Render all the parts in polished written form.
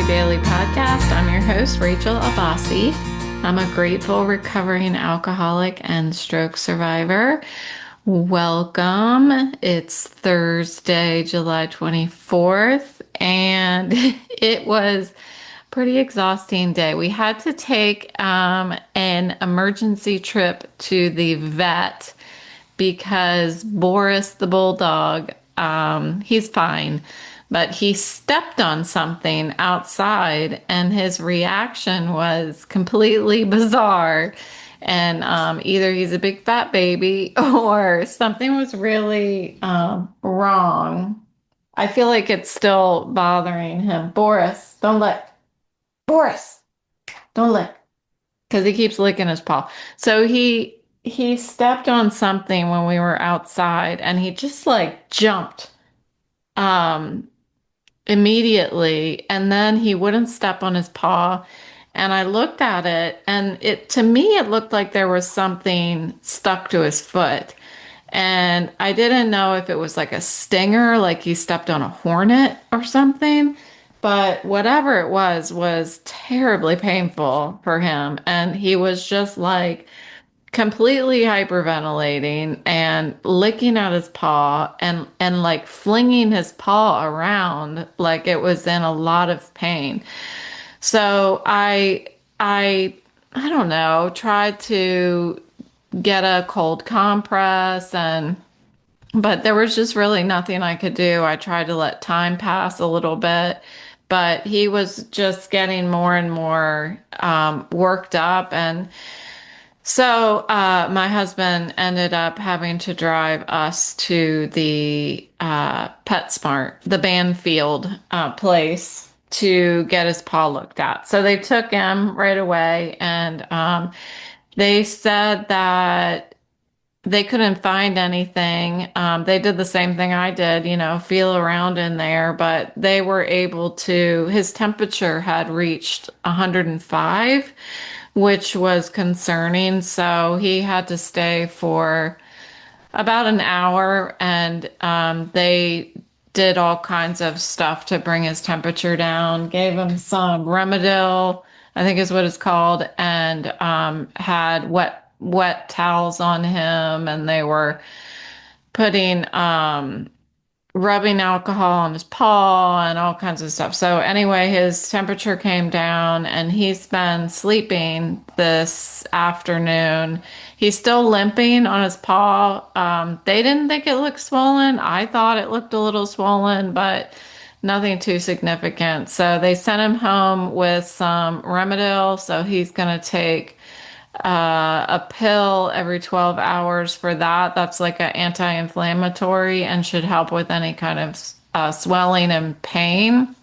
Daily Podcast. I'm your host, Rachel Abbasi. I'm a grateful, recovering alcoholic and stroke survivor. Welcome. It's Thursday, July 24th, and it was a pretty exhausting day. We had to take an emergency trip to the vet because Boris the bulldog, he's fine, but he stepped on something outside and his reaction was completely bizarre. And either he's a big fat baby or something was really wrong. I feel like it's still bothering him. Boris, don't lick. Boris, don't lick. Because he keeps licking his paw. So he stepped on something when we were outside and he just like jumped um immediately, and then he wouldn't step on his paw, and I looked at it and it to me it looked like there was something stuck to his foot, and I didn't know if it was like a stinger, like he stepped on a hornet or something, but whatever it was terribly painful for him, and he was just like completely hyperventilating and licking at his paw and like flinging his paw around like it was in a lot of pain. So I don't know, tried to get a cold compress, and but there was just really nothing I could do. I tried to let time pass a little bit, but he was just getting more and more worked up. And so my husband ended up having to drive us to the PetSmart, the Banfield place, to get his paw looked at. So they took him right away, and they said that they couldn't find anything. They did the same thing I did, feel around in there, but they were able to, his temperature had reached 105, which was concerning. So he had to stay for about an hour, and they did all kinds of stuff to bring his temperature down, gave him some Remedil, I think is what it's called, and had wet towels on him, and they were putting rubbing alcohol on his paw and all kinds of stuff. So anyway, his temperature came down and he's been sleeping this afternoon. He's still limping on his paw. They didn't think it looked swollen. I thought it looked a little swollen, but nothing too significant. So they sent him home with some Remedil. So he's going to take a pill every 12 hours for that. That's like an anti-inflammatory and should help with any kind of swelling and pain.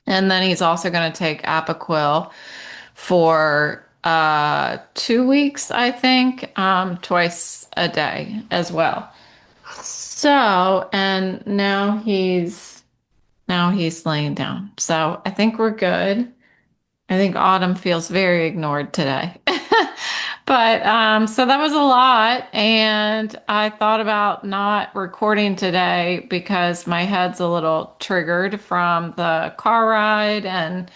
And then he's also going to take Apoquil for 2 weeks, I think, twice a day as well. So, and now he's laying down. So I think we're good. I think Autumn feels very ignored today. But so that was a lot. And I thought about not recording today because my head's a little triggered from the car ride. And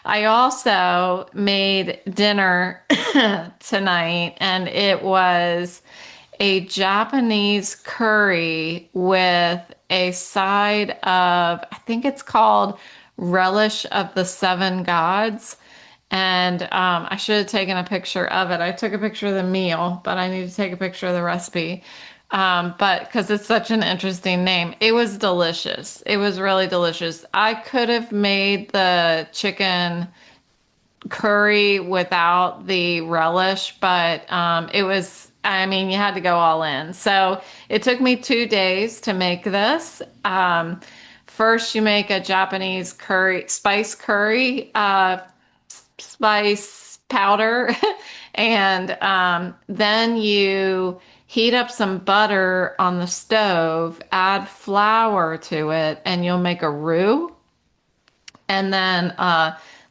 I also made dinner tonight, and it was a Japanese curry with a side of, I think it's called Relish of the Seven Gods. And I should have taken a picture of it. I took a picture of the meal, but I need to take a picture of the recipe. But because it's such an interesting name, it was delicious. It was really delicious. I could have made the chicken curry without the relish, but it was, I mean, you had to go all in. So it took me 2 days to make this. First, you make a Japanese curry, spice curry, spice powder, and then you heat up some butter on the stove, add flour to it, and you'll make a roux, and then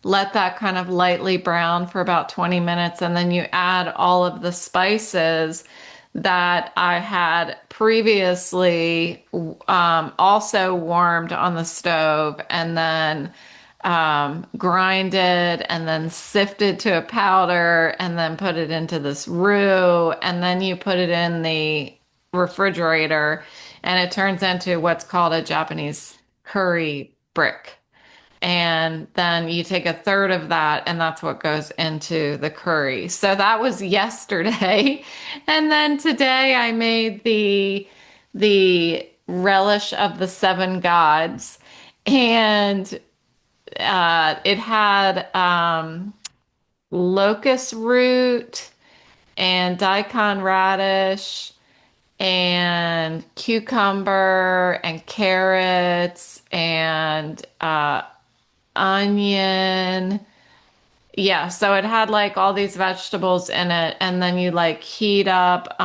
let that kind of lightly brown for about 20 minutes, and then you add all of the spices that I had previously also warmed on the stove, and then grinded and then sifted to a powder and then put it into this roux and then you put it in the refrigerator and it turns into what's called a Japanese curry brick. And then you take a third of that, and that's what goes into the curry. So that was yesterday. And then today I made the relish of the seven gods. And it had locust root and daikon radish and cucumber and carrots and onion. Yeah, so it had like all these vegetables in it, and then you like heat up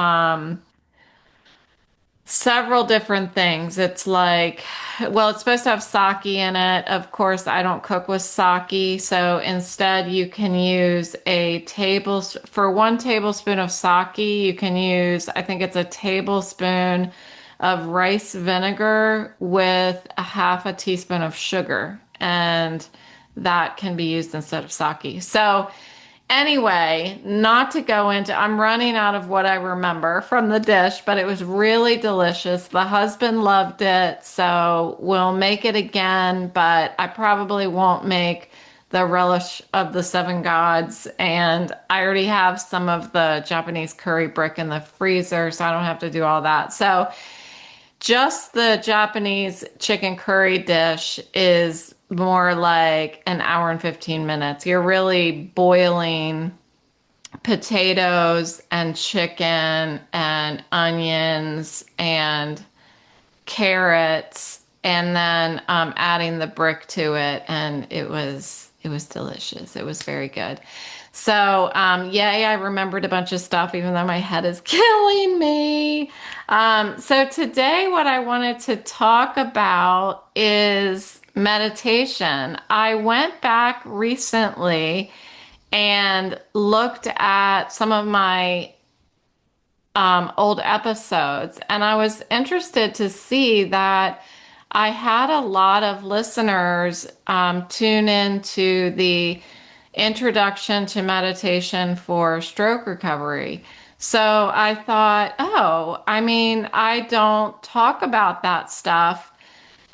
several different things. It's like, well, it's supposed to have sake in it. Of course, I don't cook with sake, so instead you can use a for 1 tablespoon of sake, you can use, I think it's a tablespoon of rice vinegar with a half a teaspoon of sugar, and that can be used instead of sake. So anyway, not to go into, I'm running out of what I remember from the dish, but it was really delicious. The husband loved it, so we'll make it again, but I probably won't make the relish of the seven gods. And I already have some of the Japanese curry brick in the freezer, so I don't have to do all that. So just the Japanese chicken curry dish is more like an hour and 15 minutes. You're really boiling potatoes and chicken and onions and carrots and then adding the brick to it, and it was delicious. It was very good. So yay, I remembered a bunch of stuff even though my head is killing me. So today what I wanted to talk about is meditation. I went back recently and looked at some of my old episodes, and I was interested to see that I had a lot of listeners tune in to the introduction to meditation for stroke recovery. So I thought, oh, I mean, I don't talk about that stuff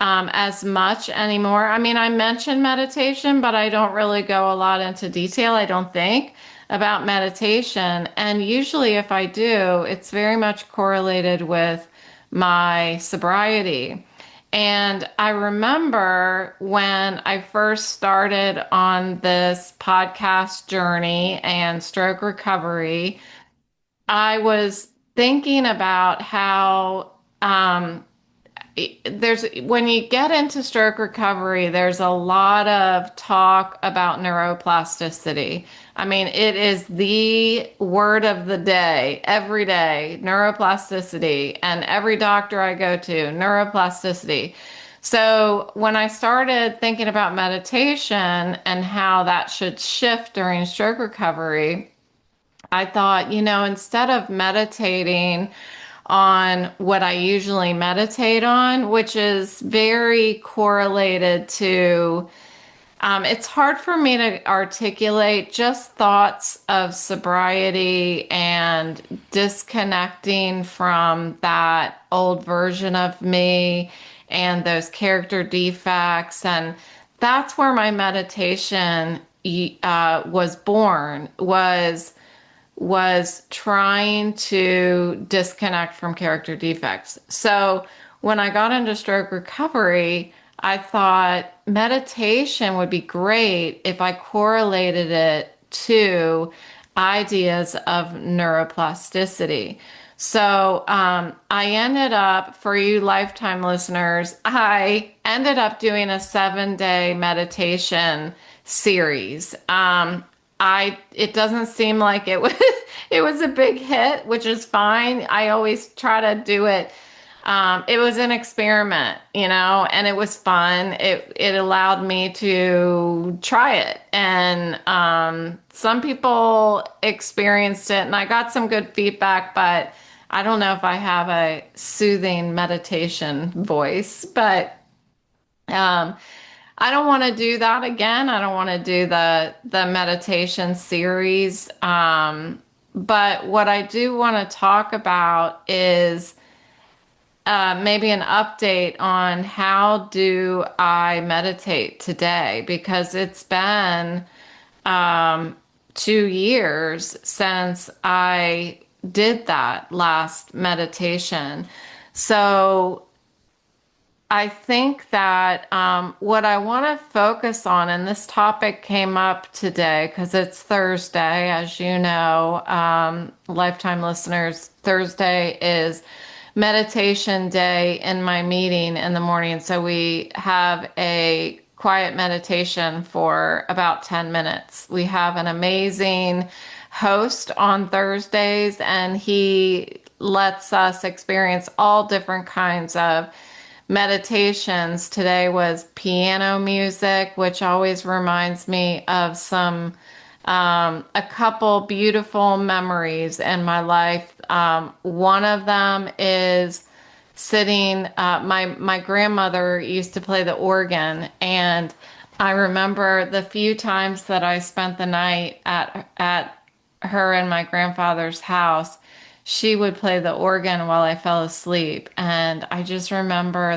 as much anymore. I mean, I mention meditation, but I don't really go a lot into detail, I don't think, about meditation. And usually, if I do, it's very much correlated with my sobriety. And I remember when I first started on this podcast journey and stroke recovery, I was thinking about how there's when you get into stroke recovery, there's a lot of talk about neuroplasticity. I mean, it is the word of the day every day, neuroplasticity, and every doctor I go to, neuroplasticity. So when I started thinking about meditation and how that should shift during stroke recovery, I thought, instead of meditating on what I usually meditate on, which is very correlated to, it's hard for me to articulate just thoughts of sobriety and disconnecting from that old version of me and those character defects. And that's where my meditation was born, was trying to disconnect from character defects. So when I got into stroke recovery, I thought meditation would be great if I correlated it to ideas of neuroplasticity. So I ended up, for you lifetime listeners, I ended up doing a 7-day meditation series. It doesn't seem like it was it was a big hit, which is fine. I always try to do it. It was an experiment, and it was fun. It allowed me to try it, and some people experienced it, and I got some good feedback. But I don't know if I have a soothing meditation voice, but I don't want to do that again. I don't want to do the meditation series. But what I do want to talk about is maybe an update on how do I meditate today, because it's been 2 years since I did that last meditation. So I think that what I want to focus on, and this topic came up today because it's Thursday, as you know, lifetime listeners, Thursday is meditation day in my meeting in the morning. So we have a quiet meditation for about 10 minutes. We have an amazing host on Thursdays, and he lets us experience all different kinds of meditations. Today was piano music, which always reminds me of a couple beautiful memories in my life. One of them is sitting, my grandmother used to play the organ, and I remember the few times that I spent the night at her and my grandfather's house. She would play the organ while I fell asleep, and I just remember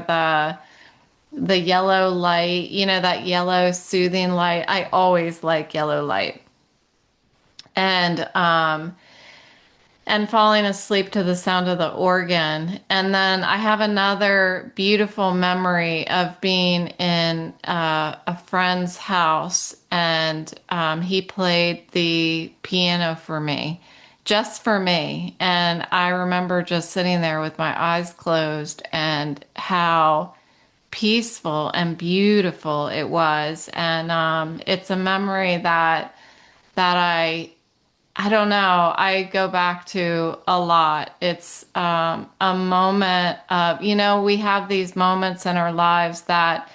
the yellow light, that yellow soothing light. I always like yellow light. And falling asleep to the sound of the organ. And then I have another beautiful memory of being in a friend's house, and he played the piano for me, just for me. And I remember just sitting there with my eyes closed, and how peaceful and beautiful it was. And it's a memory that I don't know, I go back to a lot. It's a moment of, we have these moments in our lives that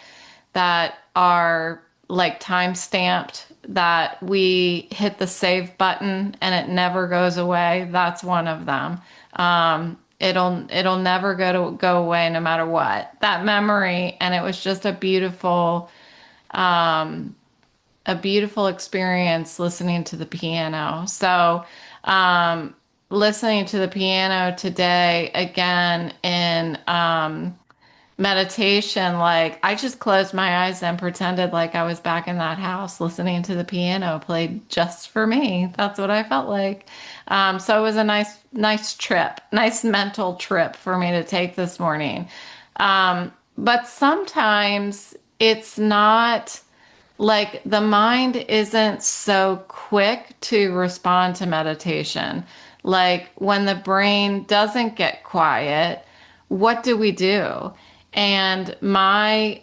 are like time stamped, that we hit the save button and it never goes away. That's one of them. It'll never go away no matter what. That memory, and it was just a beautiful experience listening to the piano. So, listening to the piano today again in meditation, like I just closed my eyes and pretended like I was back in that house listening to the piano played just for me. That's what I felt like. So it was a nice trip, nice mental trip for me to take this morning. But sometimes it's not, like, the mind isn't so quick to respond to meditation. Like when the brain doesn't get quiet, what do we do? And my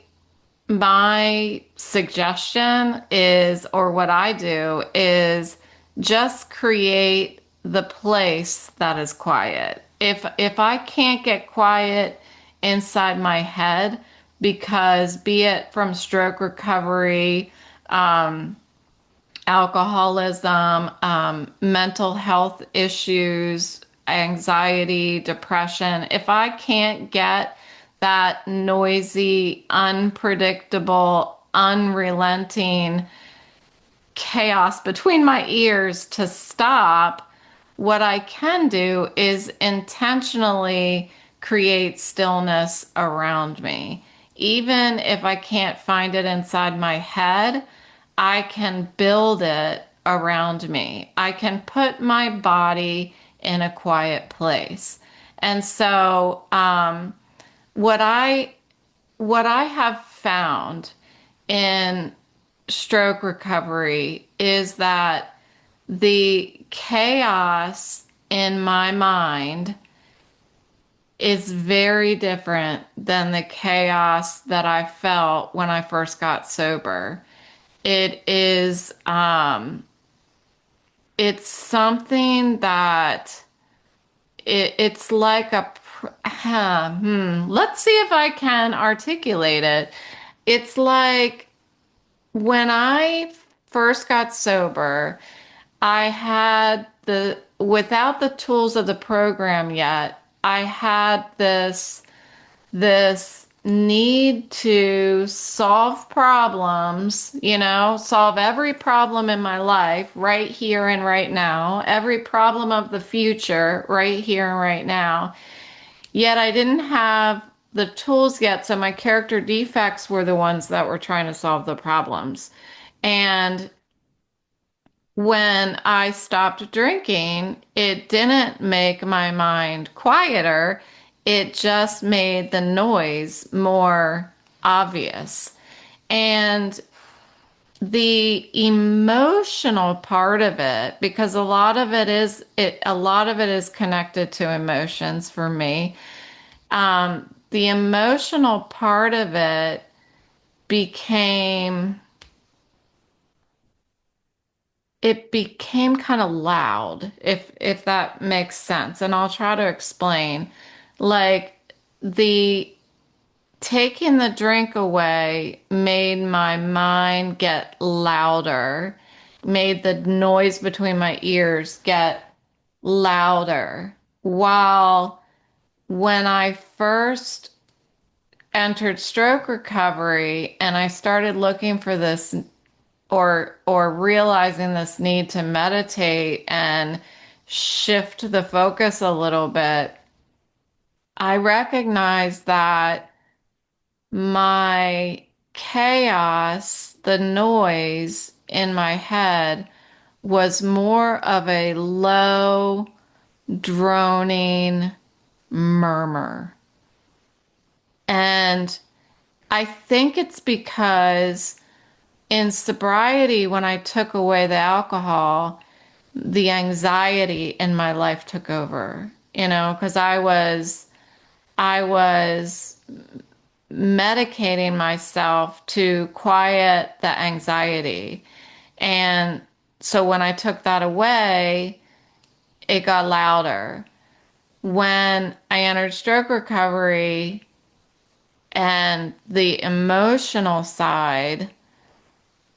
suggestion is, or what I do is, just create the place that is quiet. If I can't get quiet inside my head, because be it from stroke recovery, alcoholism, mental health issues, anxiety, depression, if I can't get that noisy, unpredictable, unrelenting chaos between my ears to stop, what I can do is intentionally create stillness around me. Even if I can't find it inside my head, I can build it around me. I can put my body in a quiet place. And so, what I what I have found in stroke recovery is that the chaos in my mind is very different than the chaos that I felt when I first got sober. It is, it's something that it's like let's see if I can articulate it. It's like when I first got sober, I had without the tools of the program yet, I had this need to solve problems, solve every problem in my life right here and right now, every problem of the future right here and right now. Yet I didn't have the tools yet, so my character defects were the ones that were trying to solve the problems. And when I stopped drinking, it didn't make my mind quieter. It just made the noise more obvious. And the emotional part of it, because a lot of it is connected to emotions for me. The emotional part of it became it became kind of loud, if that makes sense. And I'll try to explain. Like the taking the drink away made my mind get louder, made the noise between my ears get louder. While when I first entered stroke recovery and I started looking for this or realizing this need to meditate and shift the focus a little bit, I recognized that my chaos, the noise in my head, was more of a low, droning murmur. And I think it's because in sobriety, when I took away the alcohol, the anxiety in my life took over, because I was medicating myself to quiet the anxiety. And so when I took that away, it got louder. When I entered stroke recovery and the emotional side,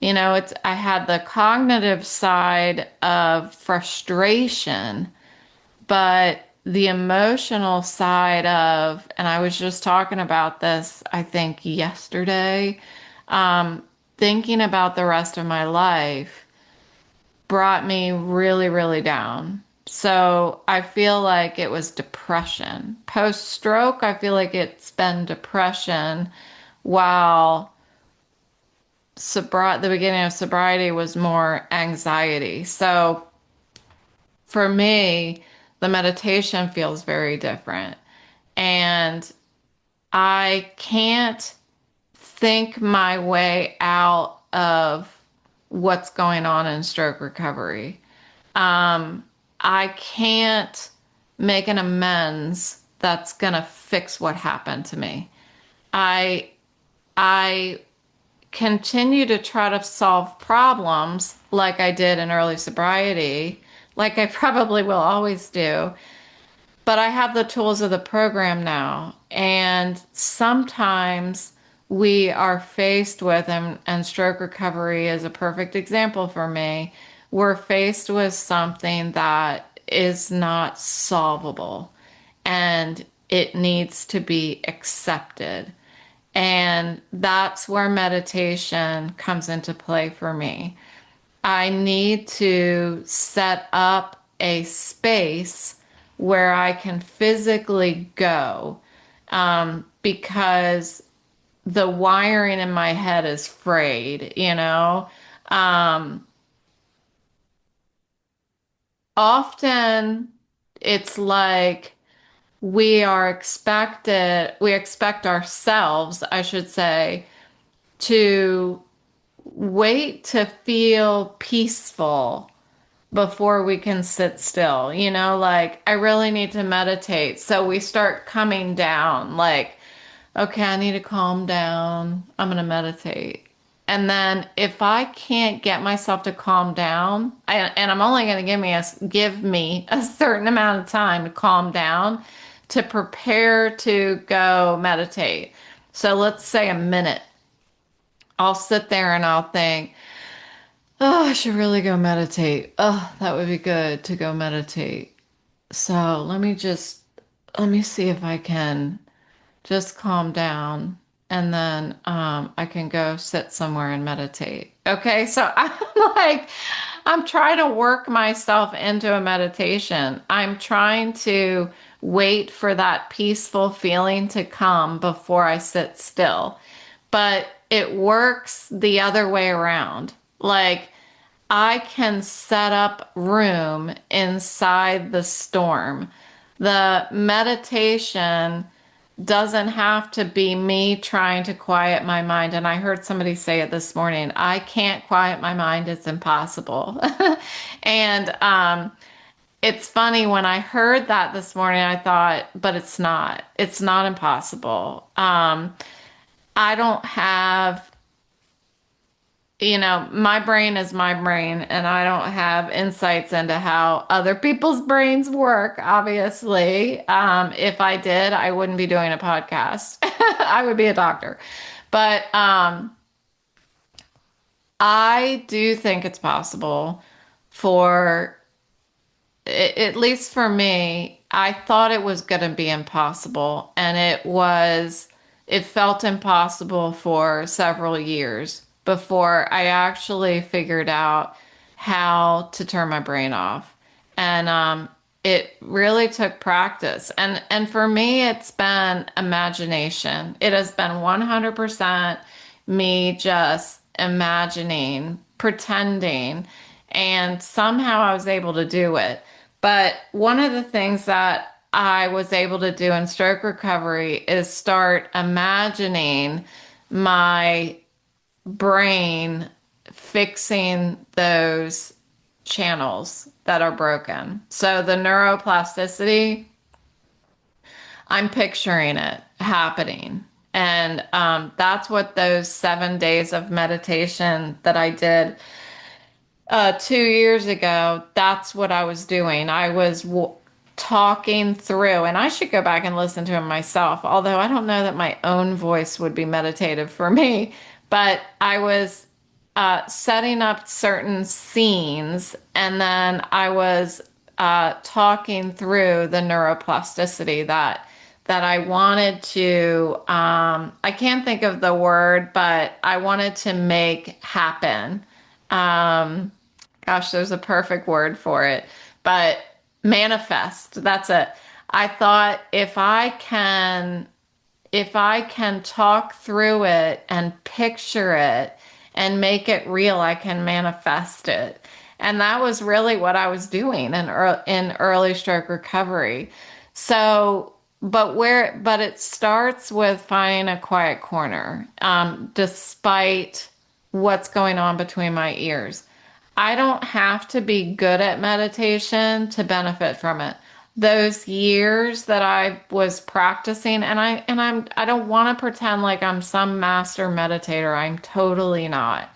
I had the cognitive side of frustration, but the emotional side of, and I was just talking about this, I think yesterday, thinking about the rest of my life brought me really, really down. So I feel like it was depression. Post stroke, I feel like it's been depression, while the beginning of sobriety was more anxiety. So for me, the meditation feels very different. And I can't think my way out of what's going on in stroke recovery. I can't make an amends that's going to fix what happened to me. I I continue to try to solve problems like I did in early sobriety, like I probably will always do. But I have the tools of the program now. And sometimes we are faced with, and stroke recovery is a perfect example for me, we're faced with something that is not solvable and it needs to be accepted. And that's where meditation comes into play for me. I need to set up a space where I can physically go, because the wiring in my head is frayed. Um, Often it's like we expect ourselves, I should say, to wait to feel peaceful before we can sit still. Like I really need to meditate. So we start coming down, like, okay, I need to calm down. I'm going to meditate. And then if I can't get myself to calm down, and I'm only going to give me a certain amount of time to calm down to prepare to go meditate. So let's say a minute. I'll sit there and I'll think, oh, I should really go meditate. Oh, that would be good to go meditate. So let me see if I can just calm down, and then I can go sit somewhere and meditate. Okay, so I'm like, I'm trying to work myself into a meditation. I'm trying to wait for that peaceful feeling to come before I sit still. But it works the other way around. Like, I can set up room inside the storm. The meditation doesn't have to be me trying to quiet my mind. And I heard somebody say it this morning, I can't quiet my mind, it's impossible. And it's funny, when I heard that this morning, I thought, but it's not impossible. I don't have, my brain is my brain, and I don't have insights into how other people's brains work, obviously. If I did, I wouldn't be doing a podcast. I would be a doctor. But I do think it's possible for, at least for me, I thought it was going to be impossible, and it felt impossible for several years before I actually figured out how to turn my brain off. And it really took practice. And for me, it's been imagination. It has been 100% me just imagining, pretending, and somehow I was able to do it. But one of the things that I was able to do in stroke recovery is start imagining my brain fixing those channels that are broken. So the neuroplasticity, I'm picturing it happening. And that's what those 7 days of meditation that I did 2 years ago, that's what I was doing. I was talking through, and I should go back and listen to him myself, although I don't know that my own voice would be meditative for me. But I was setting up certain scenes, and then I was talking through the neuroplasticity that I wanted to, I can't think of the word, but I wanted to make happen. Um, Gosh, there's a perfect word for it, but manifest. That's it. I thought, if I can talk through it and picture it and make it real, I can manifest it. And that was really what I was doing in early stroke recovery. So, but it starts with finding a quiet corner, despite what's going on between my ears. I don't have to be good at meditation to benefit from it. Those years that I was practicing, I don't want to pretend like I'm some master meditator. I'm totally not.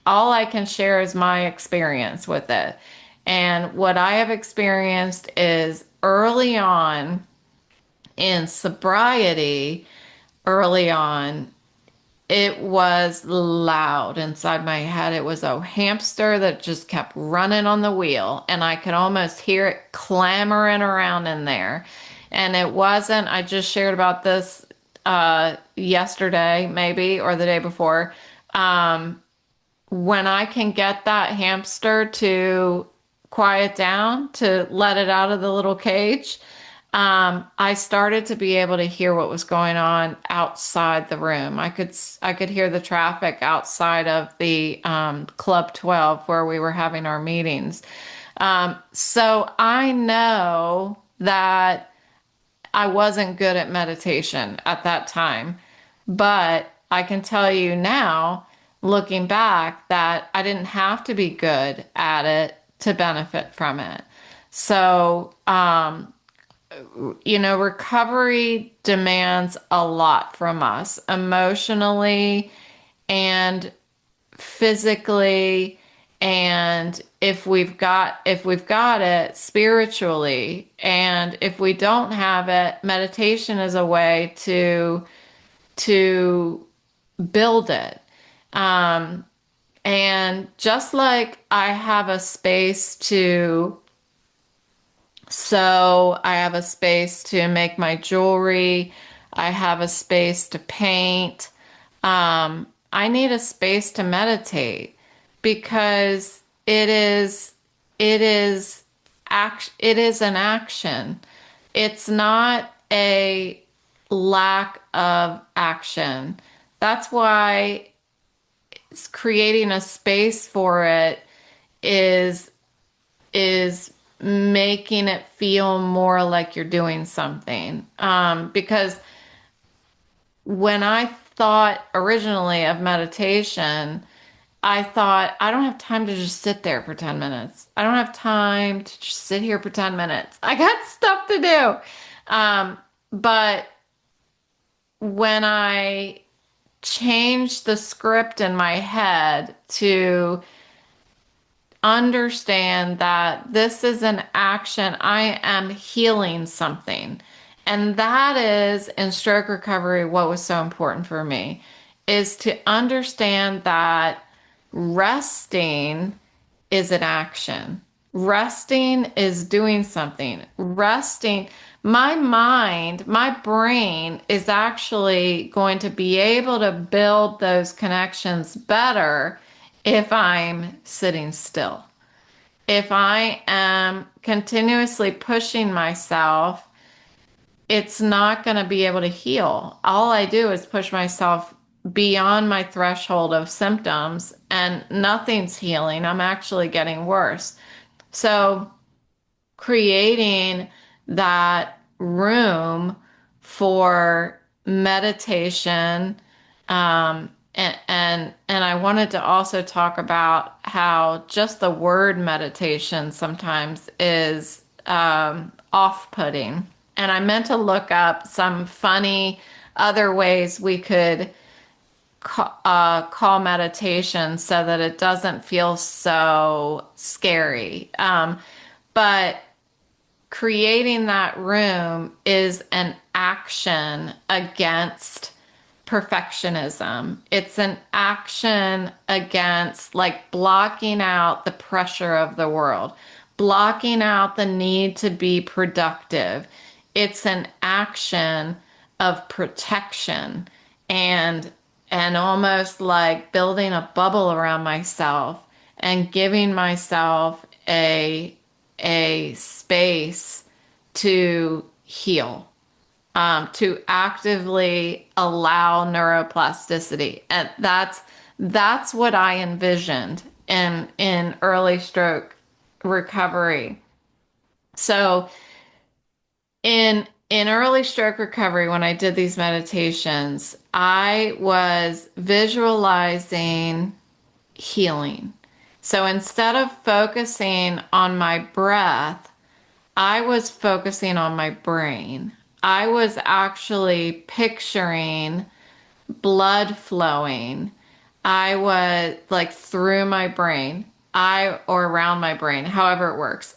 All I can share is my experience with it. And what I have experienced is early on in sobriety, early on, it was loud inside my head. It was a hamster that just kept running on the wheel, and I could almost hear it clamoring around in there. And it wasn't, I just shared about this yesterday, maybe, or the day before. When I can get that hamster to quiet down, to let it out of the little cage, I started to be able to hear what was going on outside the room. I could hear the traffic outside of the Club 12 where we were having our meetings. So I know that I wasn't good at meditation at that time, but I can tell you now, looking back, that I didn't have to be good at it to benefit from it. So, recovery demands a lot from us emotionally and physically, and if we've got it spiritually, and if we don't have it, meditation is a way to build it. Um, and just like I have a space to sew, I have a space to make my jewelry, I have a space to paint. I need a space to meditate because it is it is an action. It's not a lack of action. That's why creating a space for it is is making it feel more like you're doing something. Because when I thought originally of meditation, I thought, I don't have time to just sit there for 10 minutes. I don't have time to just sit here for 10 minutes. I got stuff to do. But when I changed the script in my head to understand that this is an action, I am healing something. And that is in stroke recovery what was so important for me is to understand that resting is an action. Resting is doing something. Resting, my mind, my brain is actually going to be able to build those connections better if I'm sitting still. If I am continuously pushing myself, it's not going to be able to heal. All I do is push myself beyond my threshold of symptoms and nothing's healing. I'm actually getting worse. So, creating that room for meditation, and I wanted to also talk about how just the word meditation sometimes is off-putting. And I meant to look up some funny other ways we could call meditation so that it doesn't feel so scary. But creating that room is an action against perfectionism. It's an action against like blocking out the pressure of the world, blocking out the need to be productive. It's an action of protection and almost like building a bubble around myself and giving myself a space to heal, to actively allow neuroplasticity. And that's what I envisioned in early stroke recovery. So in early stroke recovery, when I did these meditations, I was visualizing healing. So instead of focusing on my breath, I was focusing on my brain. I was actually picturing blood flowing. I was like through my brain, or around my brain, however it works.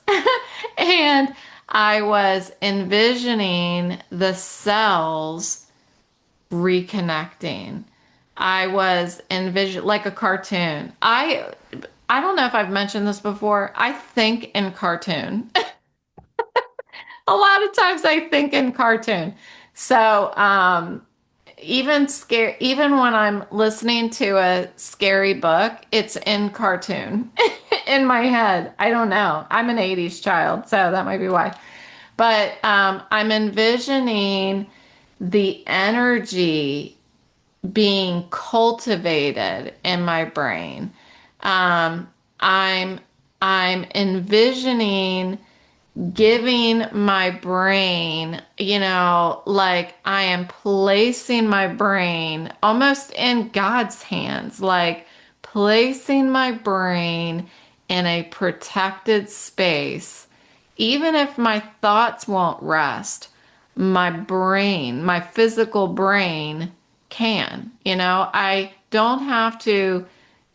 And I was envisioning the cells reconnecting. I was envision like a cartoon. I don't know if I've mentioned this before. I think in cartoon. A lot of times I think in cartoon. So, even when I'm listening to a scary book, it's in cartoon in my head. I don't know. I'm an 80s child, so that might be why. But I'm envisioning the energy being cultivated in my brain. Um, I'm I'm envisioning giving my brain, like I am placing my brain almost in God's hands, like placing my brain in a protected space. Even if my thoughts won't rest, my brain, my physical brain can. I don't have to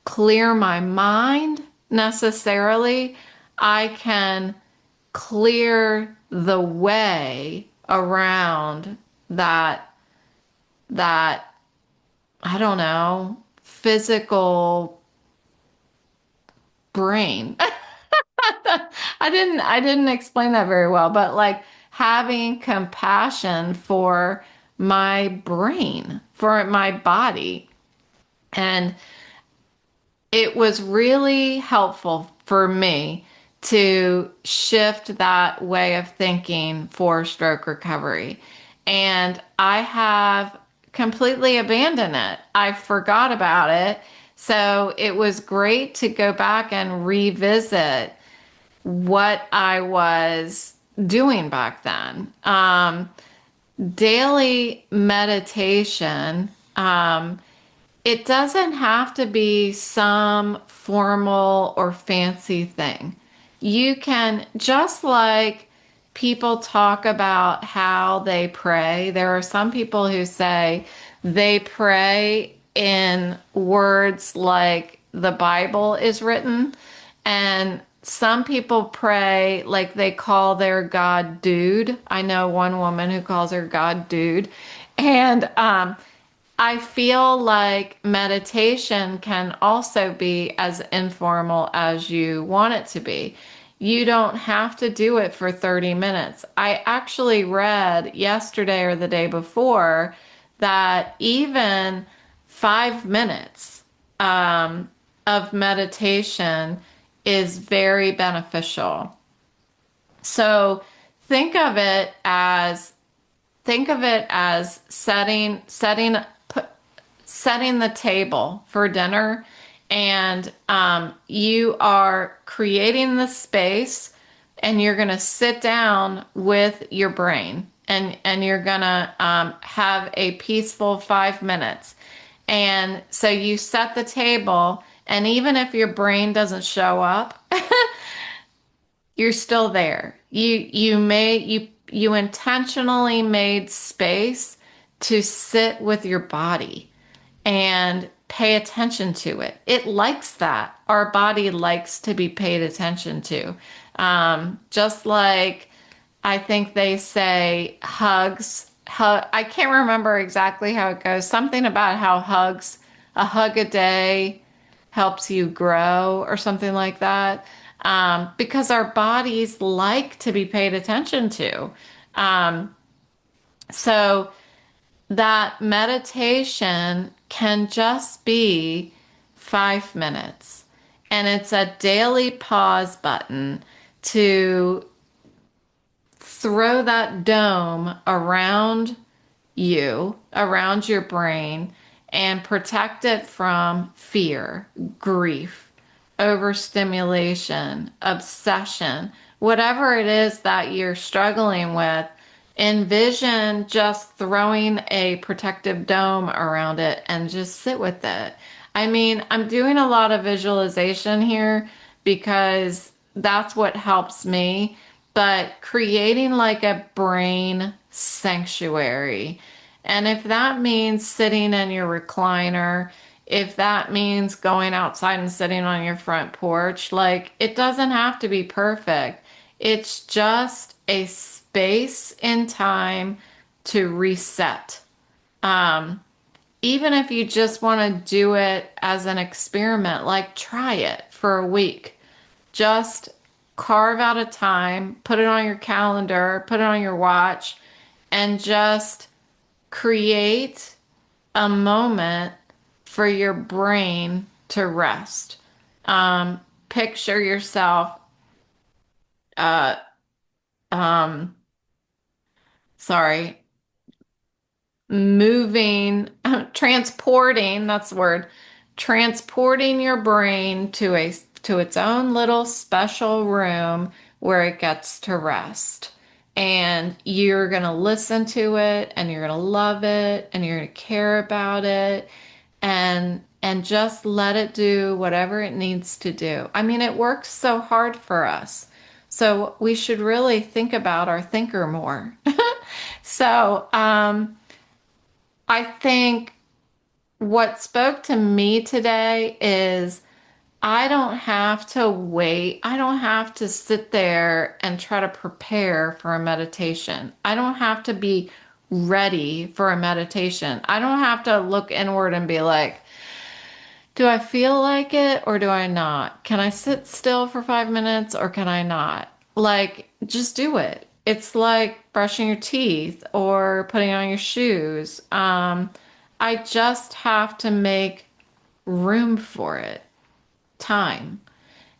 clear my mind necessarily. I can clear the way around that I don't know, physical brain. I didn't explain that very well, but like having compassion for my brain, for my body. And it was really helpful for me to shift that way of thinking for stroke recovery. And I have completely abandoned it. I forgot about it. So it was great to go back and revisit what I was doing back then. Daily meditation. It doesn't have to be some formal or fancy thing. You can, just like people talk about how they pray, there are some people who say they pray in words like the Bible is written, and some people pray like they call their God dude. I know one woman who calls her God dude. And I feel like meditation can also be as informal as you want it to be. You don't have to do it for 30 minutes. I actually read yesterday or the day before that even 5 minutes of meditation is very beneficial. So think of it as setting the table for dinner, and you are creating the space, and you're going to sit down with your brain, and you're going to have a peaceful 5 minutes. And so you set the table, and even if your brain doesn't show up, you're still there. You intentionally made space to sit with your body and pay attention to it. It likes that. Our body likes to be paid attention to. Just like I think they say hugs. I can't remember exactly how it goes. Something about how a hug a day helps you grow or something like that. Because our bodies like to be paid attention to. Um, so that meditation can just be 5 minutes. And it's a daily pause button to throw that dome around you, around your brain, and protect it from fear, grief, overstimulation, obsession, whatever it is that you're struggling with. Envision just throwing a protective dome around it and just sit with it. I mean, I'm doing a lot of visualization here because that's what helps me, but creating like a brain sanctuary. And if that means sitting in your recliner, if that means going outside and sitting on your front porch, like it doesn't have to be perfect. It's just a space in time to reset. Um, Even if you just want to do it as an experiment, like try it for a week. Just carve out a time, put it on your calendar, put it on your watch, and just create a moment for your brain to rest. Picture yourself, uh, um, sorry, moving, transporting, that's the word, transporting your brain to its own little special room where it gets to rest. And you're going to listen to it, and you're going to love it, and you're going to care about it, and just let it do whatever it needs to do. I mean, it works so hard for us. So we should really think about our thinker more. So, I think what spoke to me today is I don't have to wait. I don't have to sit there and try to prepare for a meditation. I don't have to be ready for a meditation. I don't have to look inward and be like, do I feel like it or do I not? Can I sit still for 5 minutes or can I not? Like, just do it. It's like brushing your teeth or putting on your shoes. I just have to make room for it, time.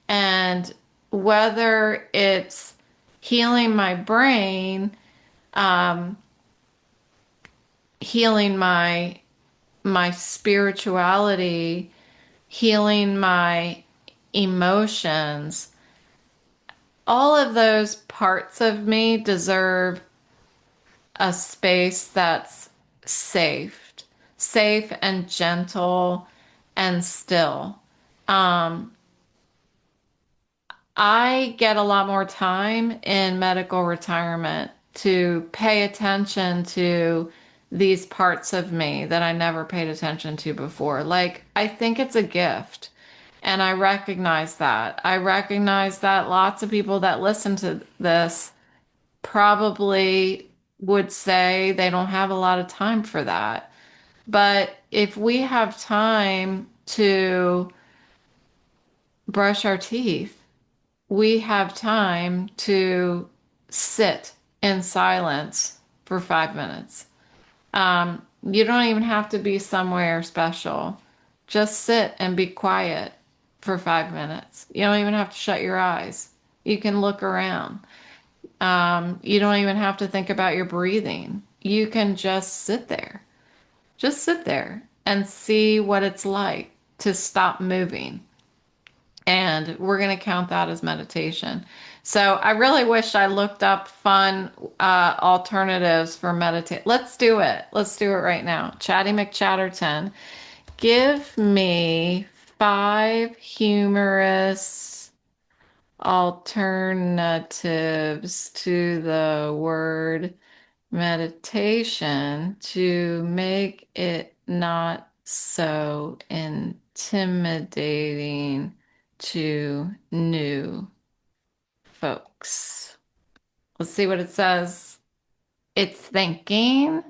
And whether it's healing my brain, um, healing my spirituality, healing my emotions, all of those parts of me deserve a space that's safe, safe and gentle and still. Um, I get a lot more time in medical retirement to pay attention to these parts of me that I never paid attention to before. Like, I think it's a gift. And I recognize that. I recognize that lots of people that listen to this probably would say they don't have a lot of time for that. But if we have time to brush our teeth, we have time to sit in silence for 5 minutes. You don't even have to be somewhere special. Just sit and be quiet for 5 minutes. You don't even have to shut your eyes. You can look around. You don't even have to think about your breathing. You can just sit there. Just sit there and see what it's like to stop moving. And we're going to count that as meditation. So I really wish I looked up fun alternatives for meditate. Let's do it. Let's do it right now. Chatty McChatterton, give me 5 humorous alternatives to the word meditation to make it not so intimidating to new folks. Let's see what it says. It's thinking.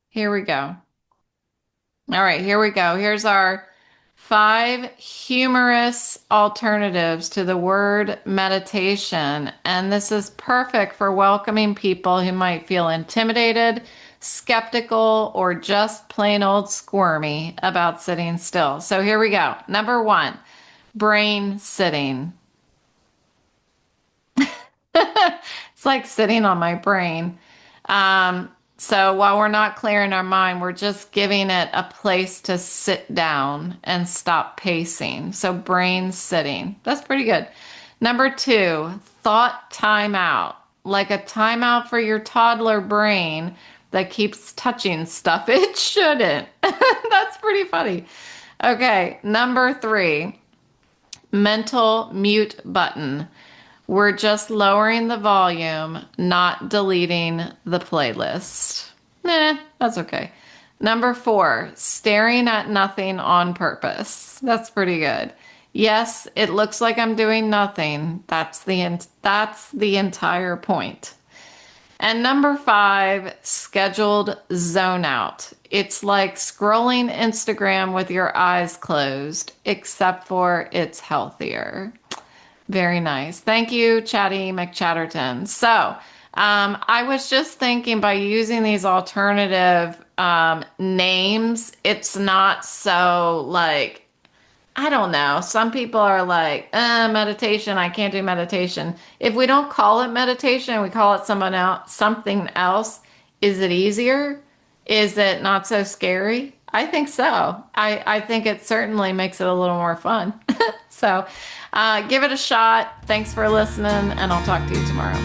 Here we go. All right, here we go. Here's our 5 humorous alternatives to the word meditation. And this is perfect for welcoming people who might feel intimidated, skeptical, or just plain old squirmy about sitting still. So here we go. Number 1, brain sitting. It's like sitting on my brain. So while we're not clearing our mind, we're just giving it a place to sit down and stop pacing. So brain sitting. That's pretty good. Number 2, thought timeout. Like a timeout for your toddler brain that keeps touching stuff it shouldn't. That's pretty funny. Okay, number 3, mental mute button. We're just lowering the volume, not deleting the playlist. That's okay. Number 4, staring at nothing on purpose. That's pretty good. Yes, it looks like I'm doing nothing. That's the entire point. And number 5, scheduled zone out. It's like scrolling Instagram with your eyes closed, except for it's healthier. Very nice. Thank you, Chatty McChatterton. So, I was just thinking by using these alternative names, it's not so like, I don't know. Some people are like, meditation, I can't do meditation. If we don't call it meditation, we call it something else, is it easier? Is it not so scary? I think so. I think it certainly makes it a little more fun. So give it a shot. Thanks for listening, and I'll talk to you tomorrow.